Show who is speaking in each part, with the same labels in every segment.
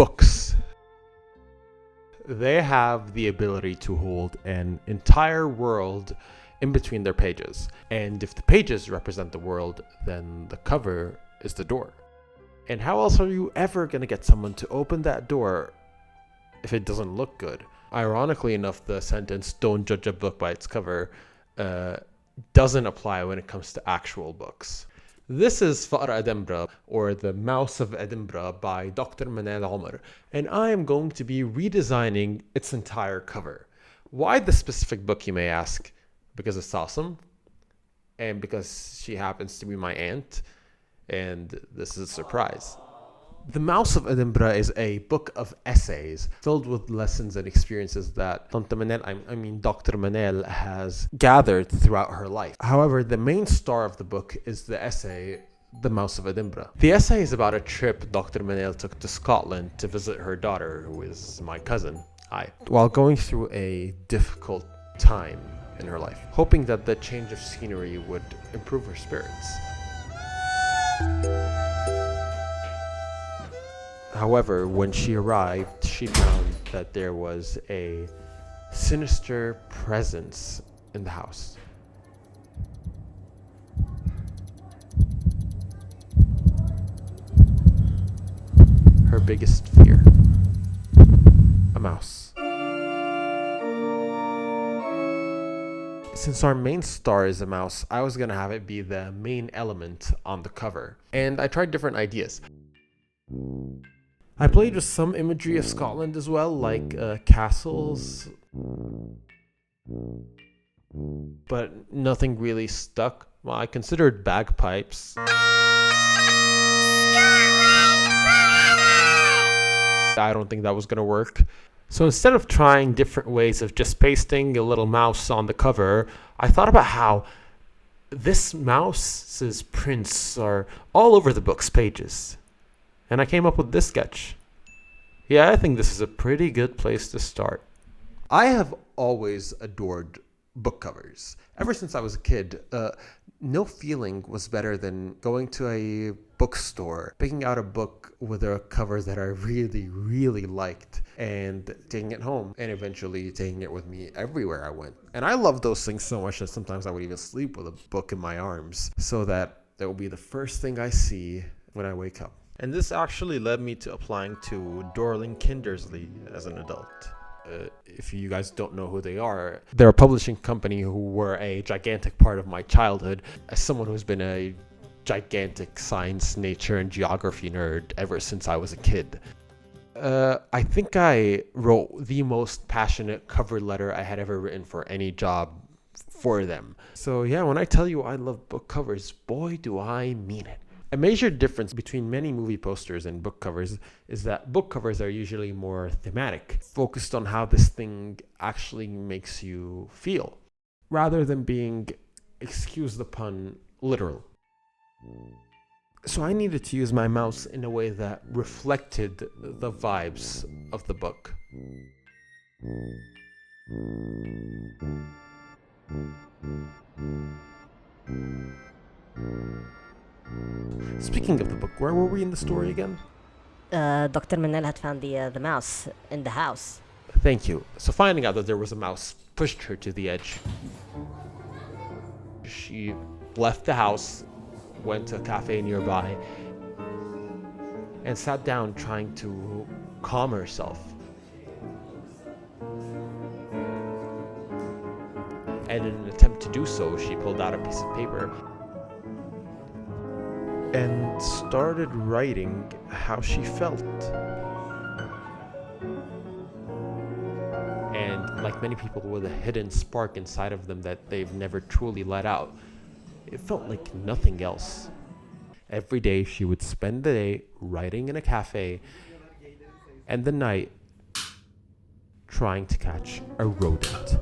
Speaker 1: Books. They have the ability to hold an entire world in between their pages. And if the pages represent the world, then the cover is the door. And how else are you ever going to get someone to open that door if it doesn't look good? Ironically enough, the sentence, "don't judge a book by its cover," doesn't apply when it comes to actual books. This is فأر Edinburgh, or The Mouse of Edinburgh by Dr. Manal Omar, and I am going to be redesigning its entire cover. Why this specific book, you may ask? Because it's awesome, and because she happens to be my aunt, and this is a surprise. The Mouse of Edinburgh is a book of essays filled with lessons and experiences that Dr. Manel has gathered throughout her life. However, the main star of the book is the essay, The Mouse of Edinburgh. The essay is about a trip Dr. Manel took to Scotland to visit her daughter, who is my cousin. Hi. While going through a difficult time in her life, hoping that the change of scenery would improve her spirits. However, when she arrived, she found that there was a sinister presence in the house. Her biggest fear: a mouse. Since our main star is a mouse, I was gonna have it be the main element on the cover, and I tried different ideas. I played with some imagery of Scotland as well, like castles, but nothing really stuck. Well, I considered bagpipes. I don't think that was gonna work. So instead of trying different ways of just pasting a little mouse on the cover, I thought about how this mouse's prints are all over the book's pages. And I came up with this sketch. Yeah, I think this is a pretty good place to start. I have always adored book covers. Ever since I was a kid, no feeling was better than going to a bookstore, picking out a book with a cover that I really, really liked, and taking it home, and eventually taking it with me everywhere I went. And I love those things so much that sometimes I would even sleep with a book in my arms, so that will be the first thing I see when I wake up. And this actually led me to applying to Dorling Kindersley as an adult. If you guys don't know who they are, they're a publishing company who were a gigantic part of my childhood. As someone who's been a gigantic science, nature, and geography nerd ever since I was a kid, I think I wrote the most passionate cover letter I had ever written for any job for them. So yeah, when I tell you I love book covers, boy do I mean it. A major difference between many movie posters and book covers is that book covers are usually more thematic, focused on how this thing actually makes you feel, rather than being, excuse the pun, literal. So I needed to use my mouse in a way that reflected the vibes of the book. Speaking of the book, where were we in the story again?
Speaker 2: Dr. Manel had found the mouse in the house.
Speaker 1: Thank you. So finding out that there was a mouse pushed her to the edge. She left the house, went to a cafe nearby, and sat down trying to calm herself. And in an attempt to do so, she pulled out a piece of paper and started writing how she felt. And like many people with a hidden spark inside of them that they've never truly let out, it felt like nothing else. Every day she would spend the day writing in a cafe, and the night trying to catch a rodent.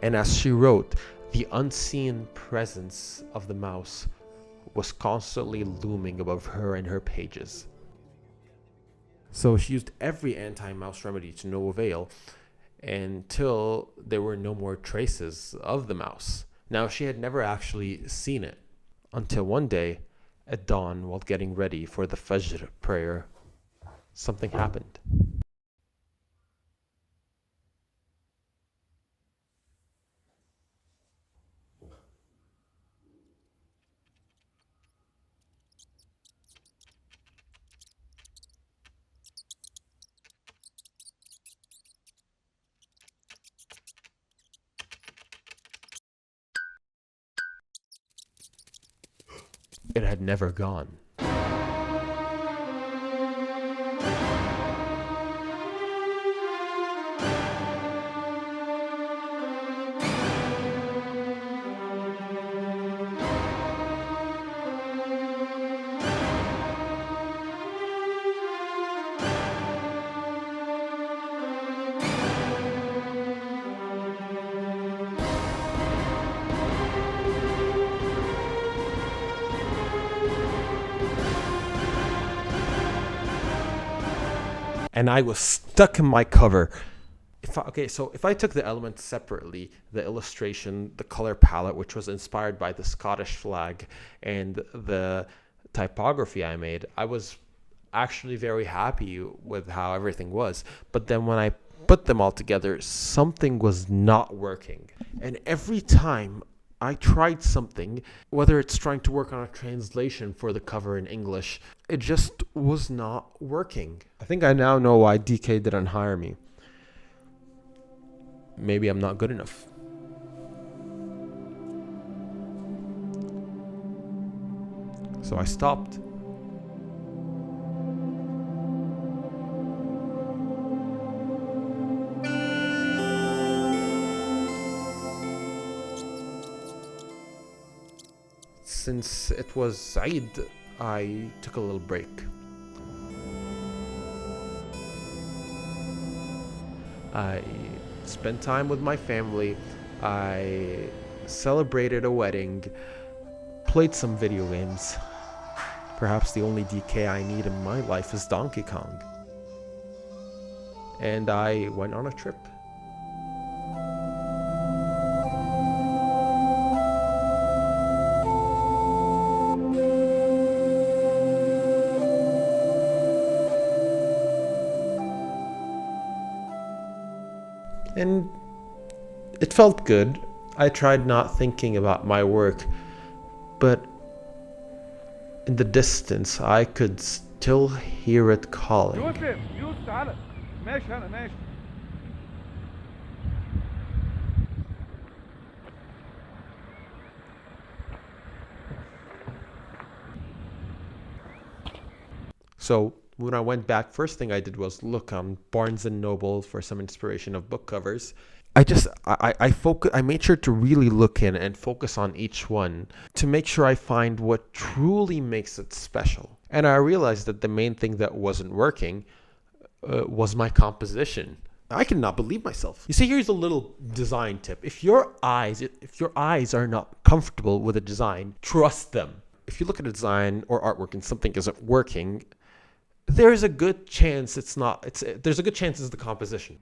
Speaker 1: And as she wrote, the unseen presence of the mouse was constantly looming above her and her pages. So she used every anti-mouse remedy to no avail until there were no more traces of the mouse. Now, she had never actually seen it until one day, at dawn, while getting ready for the Fajr prayer, something happened. It had never gone. And I was stuck in my cover. If I took the elements separately, the illustration, the color palette, which was inspired by the Scottish flag, and the typography I made, I was actually very happy with how everything was. But then when I put them all together, something was not working. And every time I tried something, whether it's trying to work on a translation for the cover in English, it just was not working. I think I now know why DK didn't hire me. Maybe I'm not good enough. So I stopped. Since it was Eid, I took a little break. I spent time with my family. I celebrated a wedding, played some video games. Perhaps the only DK I need in my life is Donkey Kong. And I went on a trip. And it felt good. I tried not thinking about my work, but in the distance I could still hear it calling.
Speaker 3: يوسف تعال ماشي انا ماشي.
Speaker 1: So when I went back, first thing I did was look on Barnes and Noble for some inspiration of book covers. I made sure to really look in and focus on each one to make sure I find what truly makes it special. And I realized that the main thing that wasn't working was my composition. I cannot believe myself. You see, here's a little design tip. If your eyes are not comfortable with a design, trust them. If you look at a design or artwork and something isn't working, there's a good chance it's the composition.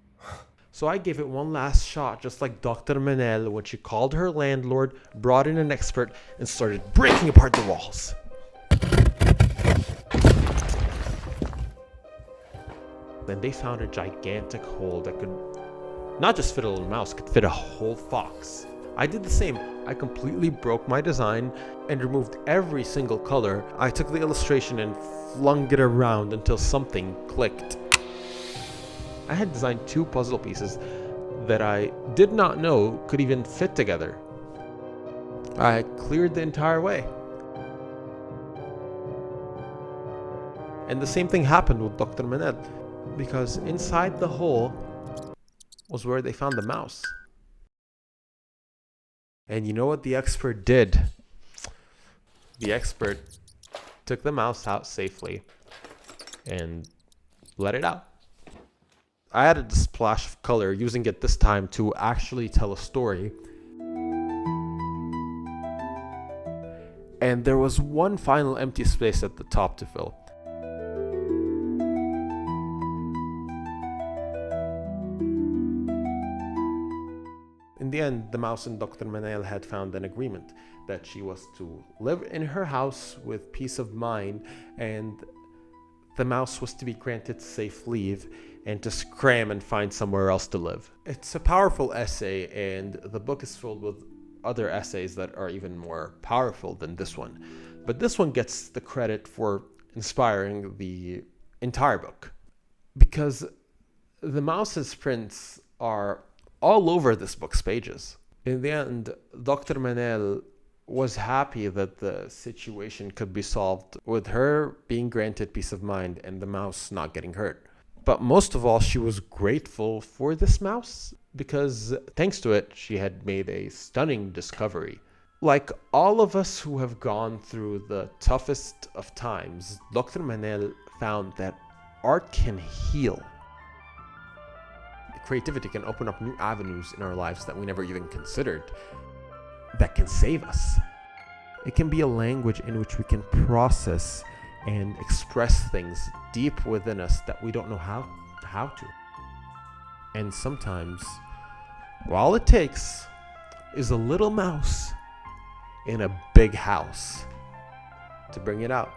Speaker 1: So I gave it one last shot, just like Dr. Manel when she called her landlord, brought in an expert, and started breaking apart the walls. Then they found a gigantic hole that could not just fit a little mouse, could fit a whole fox. I did the same. I completely broke my design and removed every single color. I took the illustration and flung it around until something clicked. I had designed 2 puzzle pieces that I did not know could even fit together. I cleared the entire way. And the same thing happened with Dr. Manel, because inside the hole was where they found the mouse. And you know what the expert did? The expert took the mouse out safely and let it out. I added a splash of color, using it this time to actually tell a story. and there was one final empty space at the top to fill. In the end, the mouse and Dr. Manel had found an agreement that she was to live in her house with peace of mind, and the mouse was to be granted safe leave and to scram and find somewhere else to live. It's a powerful essay, and the book is filled with other essays that are even more powerful than this one. But this one gets the credit for inspiring the entire book, because the mouse's prints are all over this book's pages. In the end, Dr. Manel was happy that the situation could be solved with her being granted peace of mind and the mouse not getting hurt. But most of all, she was grateful for this mouse because thanks to it, she had made a stunning discovery. Like all of us who have gone through the toughest of times, Dr. Manel found that art can heal. Creativity can open up new avenues in our lives that we never even considered, that can save us. It can be a language in which we can process and express things deep within us that we don't know how to. And sometimes, all it takes is a little mouse in a big house to bring it out.